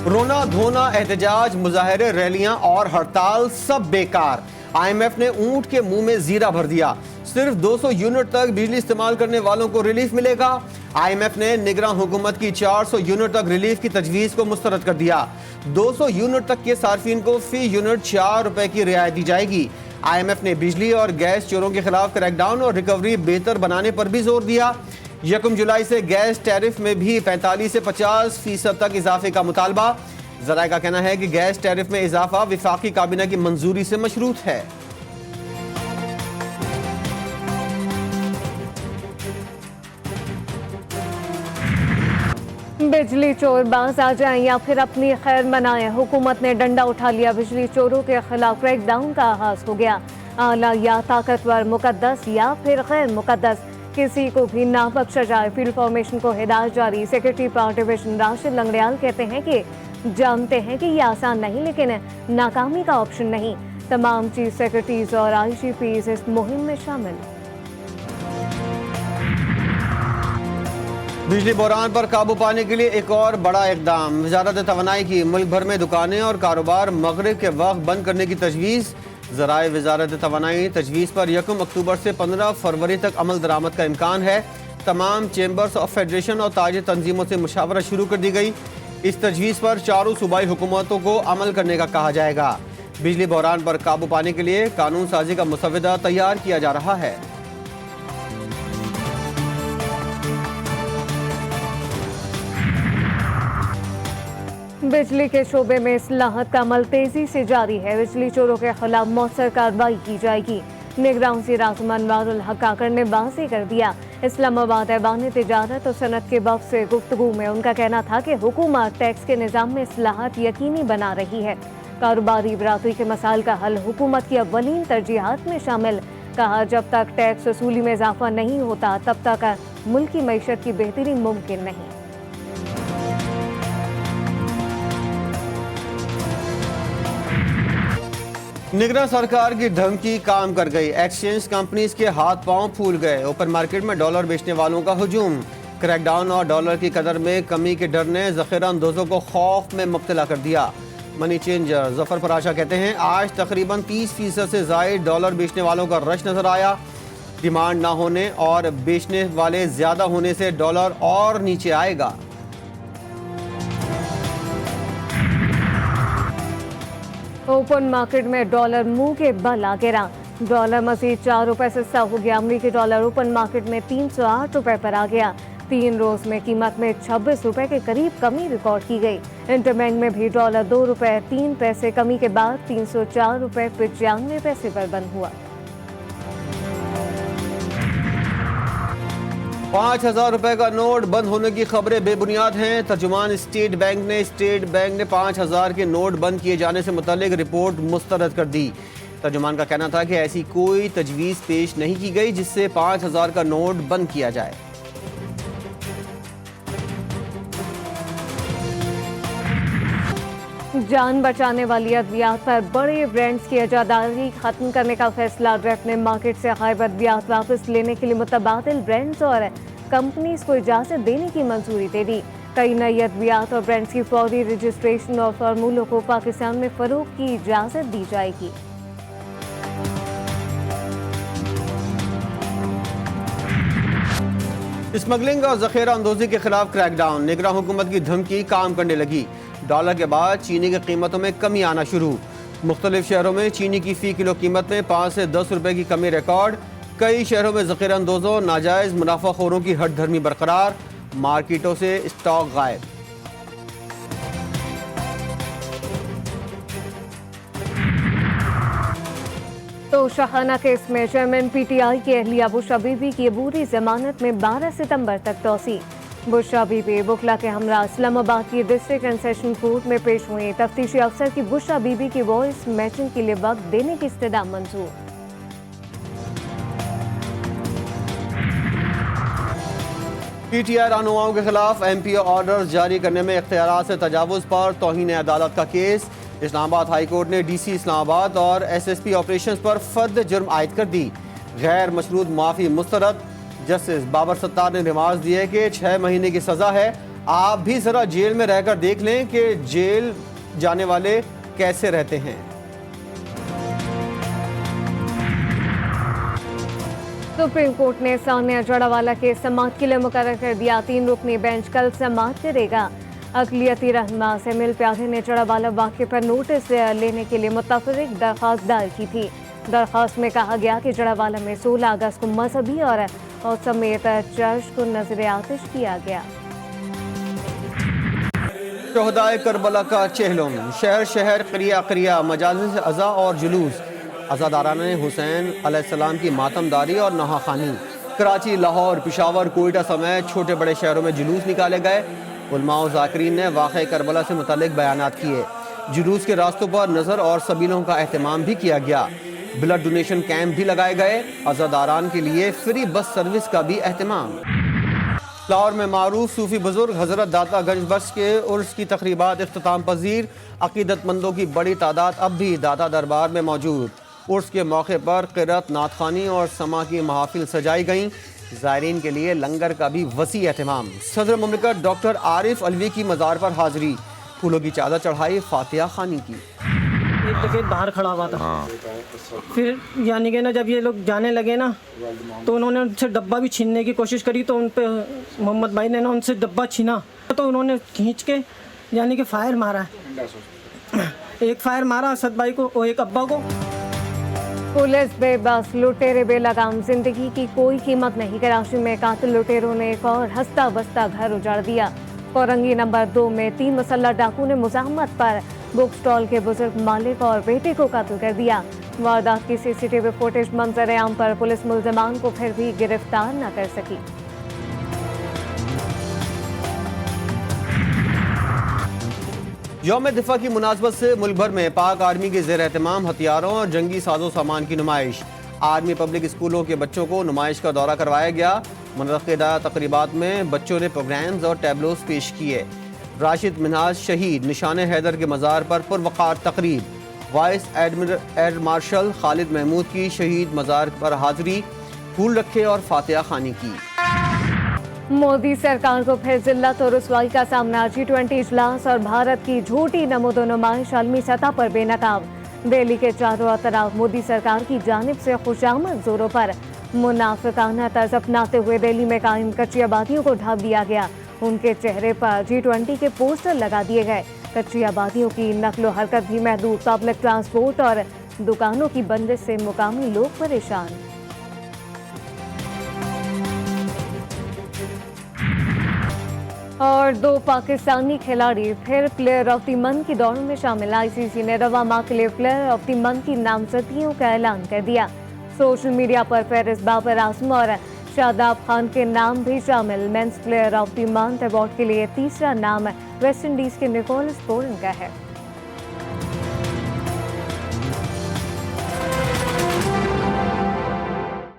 रोना धोना, एहतजाज, मुजाहरे, रैलियां और हड़ताल सब बेकार। IMF ने ऊंट के मुंह में जीरा भर दिया। सिर्फ 200 यूनिट तक बिजली इस्तेमाल करने वालों को रिलीफ मिलेगा। IMF ने निगरान हुकूमत की 400 यूनिट तक रिलीफ की तजवीज़ को मुस्तरद कर दिया। 200 यूनिट तक के सार्फिन को फी यूनिट 4 रुपए की रियायत दी जाएगी। IMF ने बिजली और गैस चोरों के खिलाफ क्रैकडाउन और रिकवरी बेहतर बनाने पर भी जोर दिया। 1 जुलाई से गैस टैरिफ में भी 45 से 50% तक इजाफे का मुतालबा। ज़राए का कहना है कि गैस टैरिफ में इजाफा विफाकी काबीना की मंजूरी से मशरूत है। बिजली चोर बाज आ जाएं या फिर अपनी खैर मनाएं, हुकूमत ने डंडा उठा लिया। बिजली चोरों के खिलाफ क्रैकडाउन का आगाज हो गया। आला या ताकतवर, मुकद्दस या फिर गैर मुकद्दस, किसी को भी ना बख्शा जाए। फील्ड फॉर्मेशन को हिदायत जारी। Secretary power division Rashid Langrial कहते हैं कि जानते हैं कि यह आसान नहीं, लेकिन नाकामी का ऑप्शन नहीं। तमाम चीफ सेक्रेटरीज और IGPs इस मुहिम में शामिल। बिजली बहरान पर काबू पाने के लिए एक और बड़ा इकदाम। वजारत तवानाई की मुल्क भर में दुकानें और कारोबार मगरिब के वक्त बंद करने की तजवीज़। ज़राए वजारत तवानाई तजवीज़ पर 1 अक्टूबर से 15 फरवरी तक अमल दरामद का इम्कान है। तमाम चेंबर्स ऑफ फेडरेशन और ताजी तंजीमों से मुशावरत शुरू कर दी गई। इस तजवीज़ पर चारों सूबाई हुकूमतों को अमल करने का कहा जाएगा। बिजली बहरान पर काबू पाने के लिए कानून साजी का मुसव्वदा तैयार किया जा रहा है। बिजली के शोबे में इस्लाहत का अमल तेजी से जारी है। बिजली चोरों के खिलाफ मौसर कार्रवाई की जाएगी। निगरान वज़ीर आज़म अनवारुल हक काकड़ ने वाज़ेह कर दिया। इस्लामाबाद ऐवान तिजारत और सनत के वक्त से गुफ्तगू में उनका कहना था कि हुकूमत टैक्स के निज़ाम में इस्लाहत यकीनी बना रही है। कारोबारी बरादरी के मसाइल का हल हुकूमत की अव्वलीन तरजीहात में शामिल। कहा, जब तक टैक्स वसूली में इजाफा नहीं होता तब तक मुल्क की मईशत की बेहतरी मुमकिन नहीं। निगरान सरकार की धमकी काम कर गई। एक्सचेंज कंपनीज के हाथ पांव फूल गए। ओपन मार्केट में डॉलर बेचने वालों का हुजूम। क्रैकडाउन और डॉलर की कदर में कमी के डर ने ज़ख़ीरा अंदोज़ों को खौफ में मुब्तला कर दिया। मनी चेंजर जफर पराशा कहते हैं, आज तकरीबन 30% से ज़ायद डॉलर बेचने वालों का रश नजर आया। डिमांड ना होने और बेचने वाले ज्यादा होने से डॉलर और नीचे आएगा। ओपन मार्केट में डॉलर मुंह के बल आ गिरा। डॉलर मजीद 4 रुपए सस्ता हो गया। अमरीकी डॉलर ओपन मार्केट में 308 रुपए पर आ गया। 3 रोज में कीमत में 26 रुपए के करीब कमी रिकॉर्ड की गई। इंटरबैंक में भी डॉलर 2 रुपए 3 पैसे कमी के बाद 304 रुपए 95 पैसे पर बंद हुआ। 5,000 रुपए का नोट बंद होने की खबरें बेबुनियाद हैं। तर्जुमान स्टेट बैंक ने 5,000 के नोट बंद किए जाने से मुतल्लिक रिपोर्ट मुस्तरद कर दी। तर्जुमान का कहना था कि ऐसी कोई तजवीज़ पेश नहीं की गई जिससे 5,000 का नोट बंद किया जाए। जान बचाने वाली अद्वियात पर बड़े ब्रांड्स की इजादारी खत्म करने का फैसला। ड्रैफ्ट ने मार्केट से गायब अद्वियात वापस लेने के लिए मुतबादिल ब्रांड्स और कंपनीज को इजाजत देने की मंजूरी दे दी। कई नई अद्वियात और ब्रांड्स की फौरी रजिस्ट्रेशन और फार्मूलों को पाकिस्तान में फरोख्त की इजाजत दी जाएगी। स्मगलिंग और ज़ख़ीरा अंदोज़ी के खिलाफ क्रैकडाउन। निगरान हुकूमत की धमकी काम करने लगी। डॉलर के बाद चीनी की कीमतों में कमी आना शुरू। मुख्तलिफ शहरों में चीनी की फ़ी किलो कीमत में 5 से 10 रुपए की कमी रिकॉर्ड। कई शहरों में ज़ख़ीरा अंदोज़ों नाजायज़ मुनाफाखोरों की हट धर्मी बरकरार। मार्केटों से स्टॉक गायब। तो शाहाना केस में चेयरमैन PTI की अहलिया बुशरा बीबी की अबूरी जमानत में 12 सितंबर तक तौसी। बुशरा बीबी बुखला के हमरा इस्लामाबाद की डिस्ट्रिक्ट एंड सेशन कोर्ट में पेश हुई। तफ्तीशी अफसर की बुशरा बीबी की वॉइस मैचिंग के लिए वक्त देने की इस्तदा मंजूर। PTI रहनुमाओं के खिलाफ MPO ऑर्डर जारी करने में इख्तियारात से तजावुज़ पर तौहीन अदालत का केस। इस्लामाबाद हाई कोर्ट ने DC इस्लामाबाद और SSP ऑपरेशंस पर फर्द जुर्म आयद कर दी। गैर मशरूत माफ़ी मुस्तरद। जस्टिस बाबर सत्तार ने रिमार्क दिए कि 6 महीने की सज़ा है आप भी जरा जेल में रहकर देख लें कि जेल जाने वाले कैसे रहते हैं। सुप्रीम कोर्ट ने सानिया जड़ावाला के समाअत के लिए मुकर्रर कर दिया। 3 रुकनी बेंच कल समाअत करेगा। अकलियती रहनुमा सेमिल प्यादे ने जड़ावाला वाक़े पर नोटिस लेने के लिए मुतफर्रिक दरख्वास्त दायर की थी। दरख्वास्त में कहा गया कि जड़ावाला में 16 अगस्त को मजहबी और समेत चर्च को नजर आतिश किया गया। शहदाए करबला का चेहलम, शहर शहर क्रिया क्रिया मजालिस अज़ा और जुलूस। अज़ादाराना ने हुसैन अलैहिस्सलाम की मातमदारी और नहाखानी। कराची, लाहौर, पिशावर, कोयटा समेत छोटे बड़े शहरों में जुलूस निकाले गए। उलमा और ज़ाकिरीन ने वाक़े करबला से मुतल्लिक़ बयानात किए। जुलूस के रास्तों पर नज़र और सबीलों का एहतमाम भी किया गया। ब्लड डोनेशन कैंप भी लगाए गए। अज़ादारान के लिए फ्री बस सर्विस का भी एहतमाम। लाहौर में मारूफ सूफी बुजुर्ग हज़रत दाता गंज बख्श के उर्स की तकरीबात इख्तिताम पजीर। अकीदतमंदों की बड़ी तादाद अब भी दाता दरबार में मौजूद। उर्स के मौके पर क़िरात, नातखानी और समा की महफिल सजाई गईं। ज़ायरीन के लिए लंगर का भी वसी एहतमाम। सदर मुमलिकत डॉक्टर आरिफ अलवी की मज़ार पर हाज़री। फूलों की चादर चढ़ाई, फातिहा खानी की। एक डकैत बाहर खड़ा हुआ था। फिर यानी कि ना जब ये लोग जाने लगे ना तो उन्होंने उनसे डब्बा भी छीनने की कोशिश करी। तो उन पे मोहम्मद भाई ने ना उनसे डब्बा छीना तो उन्होंने खींच के यानी कि फायर मारा। एक फायर मारा असद भाई को और एक अब्बा को। पुलिस बेबस, लुटेरे बेलगाम, जिंदगी की कोई कीमत नहीं। कराची में कातिल लुटेरों ने एक और हंसता बसता घर उजाड़ दिया। कोरंगी नंबर 2 में 3 मुसल्लह डाकू ने मुज़ाहमत पर बुक स्टॉल के बुजुर्ग मालिक और बेटे को कत्ल कर दिया। वारदात की सीसीटीवी फुटेज मंजर आम पर पुलिस मुल्ज़िमान को फिर भी गिरफ्तार न कर सकी। यौम दिफा की मुनासबत से मुल्क भर में पाक आर्मी के ज़ेर एहतमाम हथियारों और जंगी साजो सामान की नुमाइश। आर्मी पब्लिक स्कूलों के बच्चों को नुमाइश का दौरा करवाया गया। मुनक़िदा तकरीबात में बच्चों ने प्रोग्राम्स और टैबलोस पेश किए। राशिद मिन्हाज शहीद निशान हैदर के मज़ार पर पुरवक़ार तकरीब। Vice air marshal Khalid Mahmood की शहीद मज़ार पर हाज़री, फूल रखे और फातिहा खानी की। मोदी सरकार को फिर जिल्लत और रुसवाई का सामना। G20 इजलास और भारत की झूठी नमूदो नुमाइश आलमी सतह पर बेनकाब। दिल्ली के चारों तरफ मोदी सरकार की जानिब से खुशामद जोरों पर मुनाफिकाना तर्ज अपनाते हुए दिल्ली में कायम कच्ची आबादियों को ढाक दिया गया। उनके चेहरे पर G20 के पोस्टर लगा दिए गए। कच्ची आबादियों की नकलो हरकत भी महदूद। पब्लिक ट्रांसपोर्ट और दुकानों की बंदिश से मुकामी लोग परेशान। और 2 पाकिस्तानी खिलाड़ी फिर प्लेयर ऑफ द मंथ की दौड़ में शामिल। ICC ने रवा माह के लिए प्लेयर ऑफ द मंथ की नामजदगियों का ऐलान कर दिया। सोशल मीडिया पर फेरिस बाबर आजम और शादाब खान के नाम भी शामिल। Men's player of the month award के लिए तीसरा नाम वेस्ट इंडीज के निकोलस पोरन का है।